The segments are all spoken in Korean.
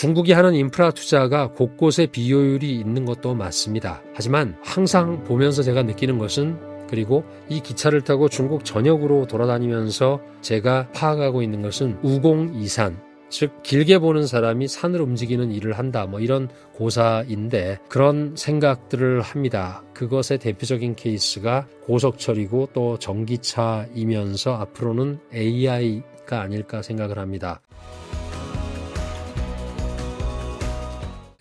중국이 하는 인프라 투자가 곳곳에 비효율이 있는 것도 맞습니다. 하지만 항상 보면서 제가 느끼는 것은, 그리고 이 기차를 타고 중국 전역으로 돌아다니면서 제가 파악하고 있는 것은 우공이산, 즉 길게 보는 사람이 산을 움직이는 일을 한다, 이런 고사인데 그런 생각들을 합니다. 그것의 대표적인 케이스가 고속철이고 또 전기차이면서 앞으로는 AI가 아닐까 생각을 합니다.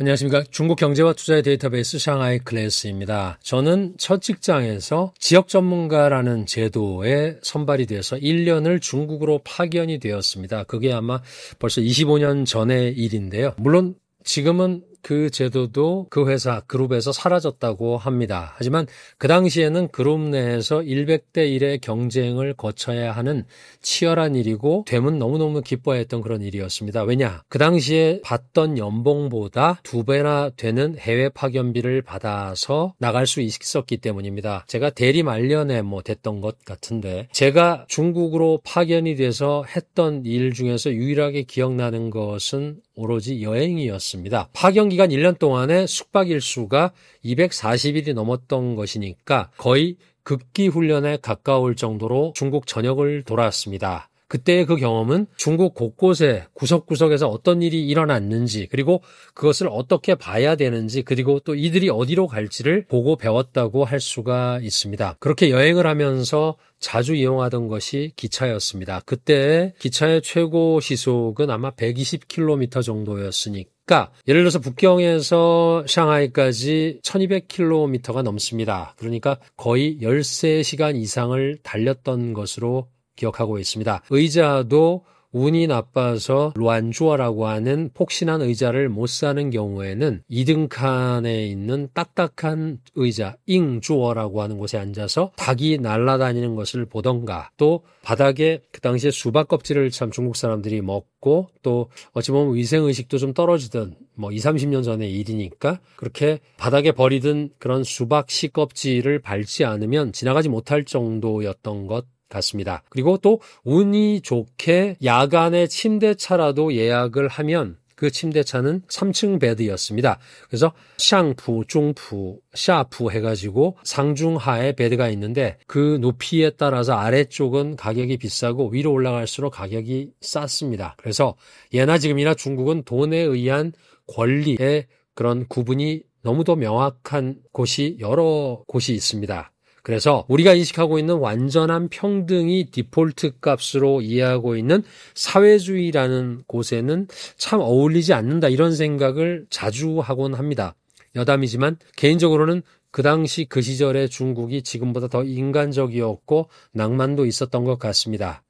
안녕하십니까. 중국 경제와 투자의 데이터베이스 샹하이 클래스입니다. 저는 첫 직장에서 지역 전문가라는 제도에 선발이 돼서 1년을 중국으로 파견이 되었습니다. 그게 아마 벌써 25년 전의 일인데요. 물론 지금은 그 제도도 그 회사, 그룹에서 사라졌다고 합니다. 하지만 그 당시에는 그룹 내에서 100대 1의 경쟁을 거쳐야 하는 치열한 일이고 되면 너무너무 기뻐했던 그런 일이었습니다. 왜냐? 그 당시에 받던 연봉보다 2배나 되는 해외 파견비를 받아서 나갈 수 있었기 때문입니다. 제가 대리 말년에 됐던 것 같은데 제가 중국으로 파견이 돼서 했던 일 중에서 유일하게 기억나는 것은 오로지 여행이었습니다. 파견 기간 1년 동안에 숙박 일수가 240일이 넘었던 것이니까 거의 극기 훈련에 가까울 정도로 중국 전역을 돌았습니다. 그때의 그 경험은 중국 곳곳에 구석구석에서 어떤 일이 일어났는지, 그리고 그것을 어떻게 봐야 되는지, 그리고 또 이들이 어디로 갈지를 보고 배웠다고 할 수가 있습니다. 그렇게 여행을 하면서 자주 이용하던 것이 기차였습니다. 그때 기차의 최고 시속은 아마 120km 정도였으니까 예를 들어서 북경에서 샹하이까지 1200km가 넘습니다. 그러니까 거의 13시간 이상을 달렸던 것으로 기억하고 있습니다. 의자도 운이 나빠서 란주어라고 하는 폭신한 의자를 못 사는 경우에는 2등 칸에 있는 딱딱한 의자, 잉주어라고 하는 곳에 앉아서 닭이 날아다니는 것을 보던가, 또 바닥에 그 당시에 수박 껍질을 참 중국 사람들이 먹고, 또 어찌 보면 위생의식도 좀 떨어지던 20-30년 전의 일이니까 그렇게 바닥에 버리던 그런 수박 씨 껍질을 밟지 않으면 지나가지 못할 정도였던 것 같습니다. 그리고 또 운이 좋게 야간에 침대차라도 예약을 하면 그 침대차는 3층 베드였습니다. 그래서 샹푸, 중푸, 샤푸 해가지고 상중하에 베드가 있는데 그 높이에 따라서 아래쪽은 가격이 비싸고 위로 올라갈수록 가격이 쌌습니다. 그래서 예나 지금이나 중국은 돈에 의한 권리의 그런 구분이 너무도 명확한 곳이 여러 곳이 있습니다. 그래서 우리가 인식하고 있는 완전한 평등이 디폴트 값으로 이해하고 있는 사회주의라는 곳에는 참 어울리지 않는다, 이런 생각을 자주 하곤 합니다. 여담이지만 개인적으로는 그 당시 그 시절의 중국이 지금보다 더 인간적이었고 낭만도 있었던 것 같습니다.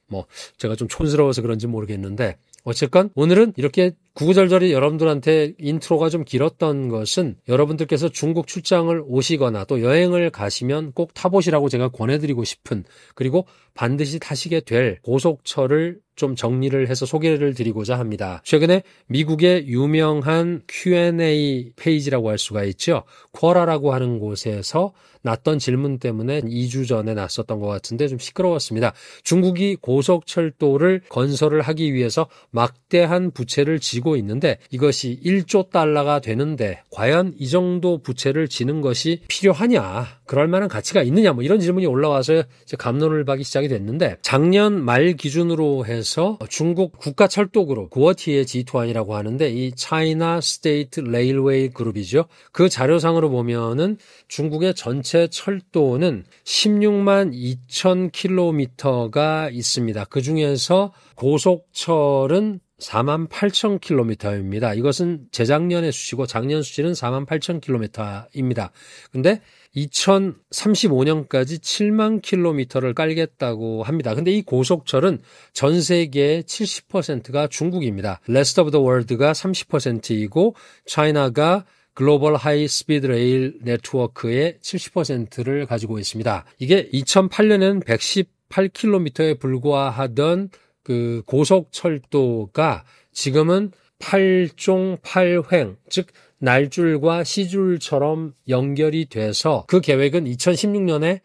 제가 좀 촌스러워서 그런지 모르겠는데 어쨌건 오늘은 이렇게 구구절절히 여러분들한테 인트로가 좀 길었던 것은 여러분들께서 중국 출장을 오시거나 또 여행을 가시면 꼭 타보시라고 제가 권해드리고 싶은, 그리고 반드시 타시게 될 고속철을 좀 정리를 해서 소개를 드리고자 합니다. 최근에 미국의 유명한 Q&A 페이지라고 할 수가 있죠. 쿼라라고 하는 곳에서 났던 질문 때문에 2주 전에 났었던 것 같은데 좀 시끄러웠습니다. 중국이 고속철도를 건설을 하기 위해서 막대한 부채를 지고 있는데 이것이 1조 달러가 되는데 과연 이 정도 부채를 지는 것이 필요하냐, 그럴 만한 가치가 있느냐, 이런 질문이 올라와서 이제 갑론을 박이 시작이 됐는데, 작년 말 기준으로 해서 중국 국가철도그룹 구어티의 G2I라고 하는데 이 China State Railway 그룹이죠. 그 자료상으로 보면은 중국의 전체 철도는 16만 2천 킬로미터가 있습니다. 그 중에서 고속철은 4만 8천 킬로미터입니다. 이것은 재작년의 수치고 작년 수치는 4만 8천 킬로미터입니다. 근데 2035년까지 7만 킬로미터를 깔겠다고 합니다. 근데 이 고속철은 전 세계의 70%가 중국입니다. Rest of the World가 30%이고 차이나가 글로벌 하이 스피드 레일 네트워크의 70%를 가지고 있습니다. 이게 2008년에는 118km에 불과하던 그 고속철도가 지금은 8종 8횡, 즉 날줄과 시줄처럼 연결이 돼서 그 계획은 2016년에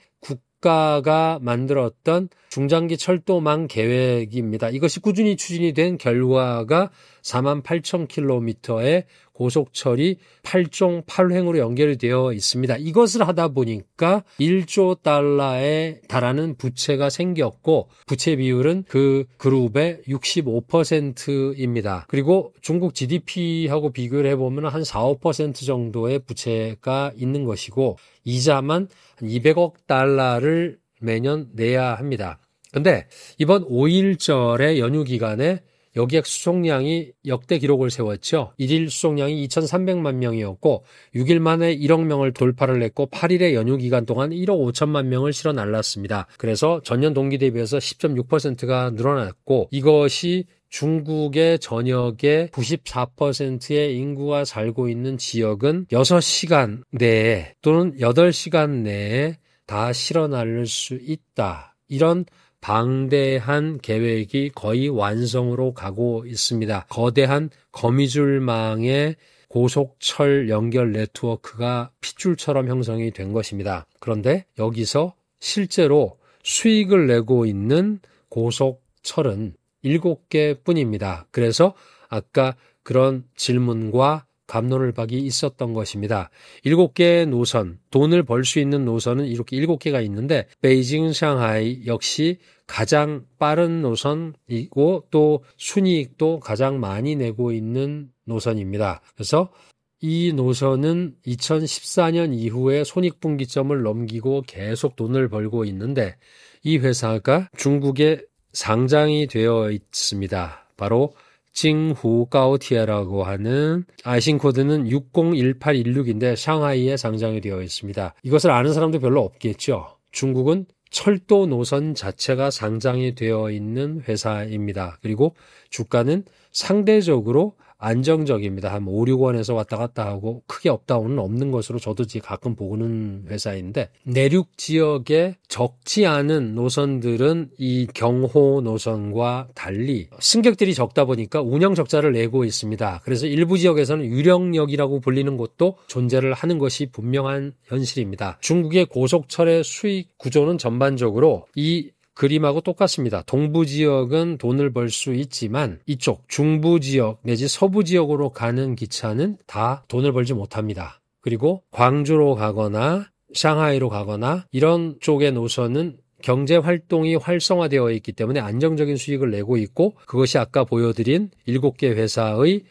국가가 만들었던 중장기 철도망 계획입니다. 이것이 꾸준히 추진이 된 결과가 48,000km의 고속철이 8종 8횡으로 연결이 되어 있습니다. 이것을 하다 보니까 1조 달러에 달하는 부채가 생겼고 부채 비율은 그 그룹의 65%입니다. 그리고 중국 GDP하고 비교를 해보면 한 4, 5% 정도의 부채가 있는 것이고 이자만 한 200억 달러를 매년 내야 합니다. 그런데 이번 5.1절의 연휴 기간에 여기에 수송량이 역대 기록을 세웠죠. 1일 수송량이 2,300만 명이었고 6일 만에 1억 명을 돌파를 했고 8일의 연휴 기간 동안 1억 5천만 명을 실어 날랐습니다. 그래서 전년 동기 대비해서 10.6%가 늘어났고 이것이 중국의 전역의 94%의 인구가 살고 있는 지역은 6시간 내에 또는 8시간 내에 다 실어 날릴 수 있다. 이런 방대한 계획이 거의 완성으로 가고 있습니다. 거대한 거미줄망의 고속철 연결 네트워크가 핏줄처럼 형성이 된 것입니다. 그런데 여기서 실제로 수익을 내고 있는 고속철은 7개 뿐입니다. 그래서 아까 그런 질문과 갑론을박이 있었던 것입니다. 7개의 노선, 돈을 벌 수 있는 노선은 이렇게 7개가 있는데 베이징, 상하이 역시 가장 빠른 노선이고 또 순이익도 가장 많이 내고 있는 노선입니다. 그래서 이 노선은 2014년 이후에 손익분기점을 넘기고 계속 돈을 벌고 있는데 이 회사가 중국에 상장이 되어 있습니다. 바로 징후가오티에라고 하는 아이싱 코드는 601816인데 상하이에 상장이 되어 있습니다. 이것을 아는 사람도 별로 없겠죠. 중국은 철도 노선 자체가 상장이 되어 있는 회사입니다. 그리고 주가는 상대적으로 안정적입니다. 한 5, 6원에서 왔다 갔다 하고 크게 업다운은 없는 것으로 저도 가끔 보는 회사인데 내륙 지역에 적지 않은 노선들은 이 경호 노선과 달리 승객들이 적다 보니까 운영 적자를 내고 있습니다. 그래서 일부 지역에서는 유령역이라고 불리는 곳도 존재를 하는 것이 분명한 현실입니다. 중국의 고속철의 수익 구조는 전반적으로 이 그림하고 똑같습니다. 동부 지역은 돈을 벌 수 있지만 이쪽 중부 지역 내지 서부 지역으로 가는 기차는 다 돈을 벌지 못합니다. 그리고 광주로 가거나 상하이로 가거나 이런 쪽의 노선은 경제 활동이 활성화되어 있기 때문에 안정적인 수익을 내고 있고 그것이 아까 보여드린 7개 회사의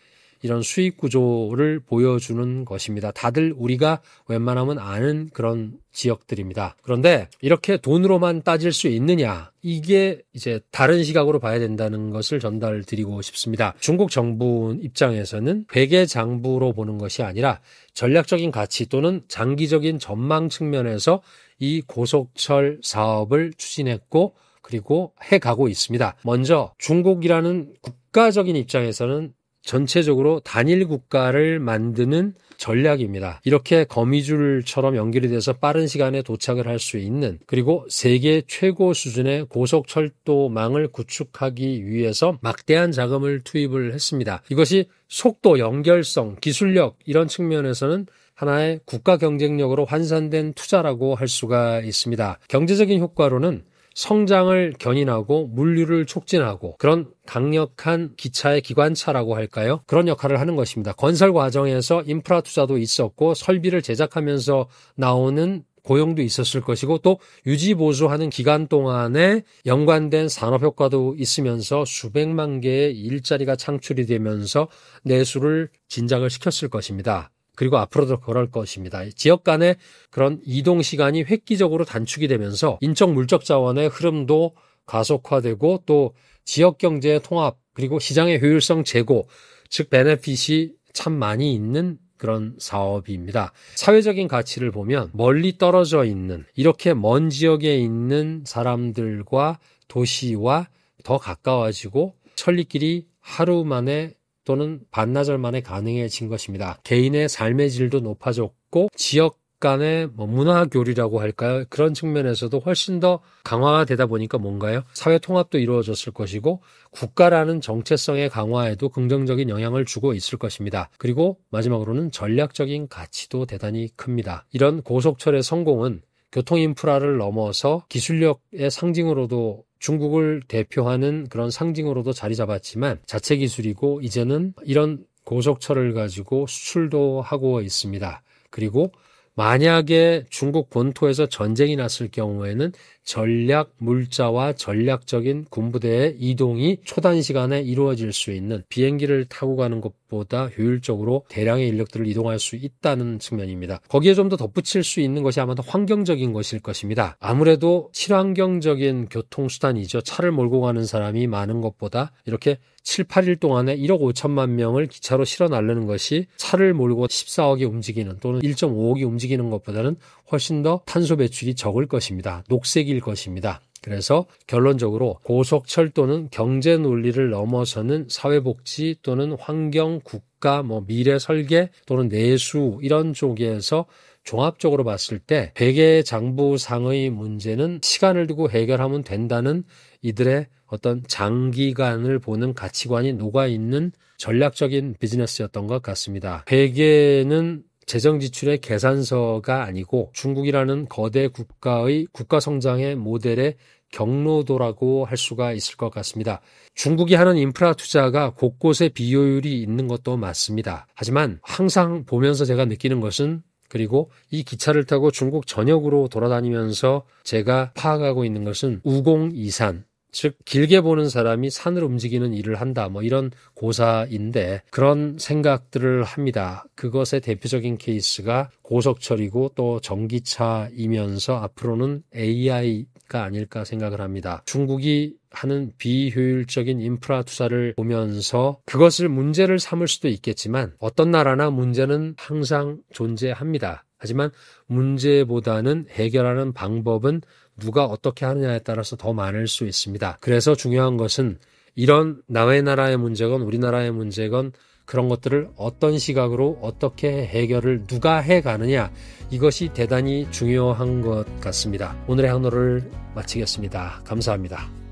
이런 수익 구조를 보여주는 것입니다. 다들 우리가 웬만하면 아는 그런 지역들입니다. 그런데 이렇게 돈으로만 따질 수 있느냐? 이게 이제 다른 시각으로 봐야 된다는 것을 전달드리고 싶습니다. 중국 정부 입장에서는 회계장부로 보는 것이 아니라 전략적인 가치 또는 장기적인 전망 측면에서 이 고속철 사업을 추진했고 그리고 해가고 있습니다. 먼저 중국이라는 국가적인 입장에서는 전체적으로 단일 국가를 만드는 전략입니다. 이렇게 거미줄처럼 연결이 돼서 빠른 시간에 도착을 할 수 있는 그리고 세계 최고 수준의 고속철도망을 구축하기 위해서 막대한 자금을 투입을 했습니다. 이것이 속도, 연결성, 기술력 이런 측면에서는 하나의 국가 경쟁력으로 환산된 투자라고 할 수가 있습니다. 경제적인 효과로는 성장을 견인하고 물류를 촉진하고 그런 강력한 기차의 기관차라고 할까요? 그런 역할을 하는 것입니다. 건설 과정에서 인프라 투자도 있었고 설비를 제작하면서 나오는 고용도 있었을 것이고 또 유지 보수하는 기간 동안에 연관된 산업 효과도 있으면서 수백만 개의 일자리가 창출이 되면서 내수를 진작을 시켰을 것입니다. 그리고 앞으로도 그럴 것입니다. 지역 간의 그런 이동 시간이 획기적으로 단축이 되면서 인적 물적 자원의 흐름도 가속화되고 또 지역 경제의 통합 그리고 시장의 효율성 제고 즉 베네핏이 참 많이 있는 그런 사업입니다. 사회적인 가치를 보면 멀리 떨어져 있는 이렇게 먼 지역에 있는 사람들과 도시와 더 가까워지고 천리길이 하루 만에 또는 반나절 만에 가능해진 것입니다. 개인의 삶의 질도 높아졌고 지역 간의 문화 교류라고 할까요? 그런 측면에서도 훨씬 더 강화가 되다 보니까 뭔가요? 사회 통합도 이루어졌을 것이고 국가라는 정체성의 강화에도 긍정적인 영향을 주고 있을 것입니다. 그리고 마지막으로는 전략적인 가치도 대단히 큽니다. 이런 고속철의 성공은 교통 인프라를 넘어서 기술력의 상징으로도 중국을 대표하는 그런 상징으로도 자리 잡았지만 자체 기술이고 이제는 이런 고속철을 가지고 수출도 하고 있습니다. 그리고 만약에 중국 본토에서 전쟁이 났을 경우에는 전략 물자와 전략적인 군부대의 이동이 초단시간에 이루어질 수 있는 비행기를 타고 가는 것보다 효율적으로 대량의 인력들을 이동할 수 있다는 측면입니다. 거기에 좀 더 덧붙일 수 있는 것이 아마도 환경적인 것일 것입니다. 아무래도 친환경적인 교통수단이죠. 차를 몰고 가는 사람이 많은 것보다 이렇게 7, 8일 동안에 1억 5천만 명을 기차로 실어 나르는 것이 차를 몰고 14억이 움직이는 또는 1.5억이 움직이는 것보다는 훨씬 더 탄소 배출이 적을 것입니다. 녹색일 것입니다. 그래서 결론적으로 고속철도는 경제 논리를 넘어서는 사회복지 또는 환경, 국가, 미래 설계 또는 내수 이런 쪽에서 종합적으로 봤을 때 회계장부상의 문제는 시간을 두고 해결하면 된다는 이들의 어떤 장기간을 보는 가치관이 녹아있는 전략적인 비즈니스였던 것 같습니다. 회계는 재정지출의 계산서가 아니고 중국이라는 거대 국가의 국가성장의 모델의 경로도라고 할 수가 있을 것 같습니다. 중국이 하는 인프라 투자가 곳곳에 비효율이 있는 것도 맞습니다. 하지만 항상 보면서 제가 느끼는 것은 그리고 이 기차를 타고 중국 전역으로 돌아다니면서 제가 파악하고 있는 것은 우공이산, 즉 길게 보는 사람이 산을 움직이는 일을 한다 이런 고사인데 그런 생각들을 합니다. 그것의 대표적인 케이스가 고속철이고 또 전기차이면서 앞으로는 AI가 아닐까 생각을 합니다. 중국이 하는 비효율적인 인프라 투자를 보면서 그것을 문제를 삼을 수도 있겠지만 어떤 나라나 문제는 항상 존재합니다. 하지만 문제보다는 해결하는 방법은 누가 어떻게 하느냐에 따라서 더 많을 수 있습니다. 그래서 중요한 것은 이런 남의 나라의 문제건 우리나라의 문제건 그런 것들을 어떤 시각으로 어떻게 해결을 누가 해가느냐 이것이 대단히 중요한 것 같습니다. 오늘의 항로를 마치겠습니다. 감사합니다.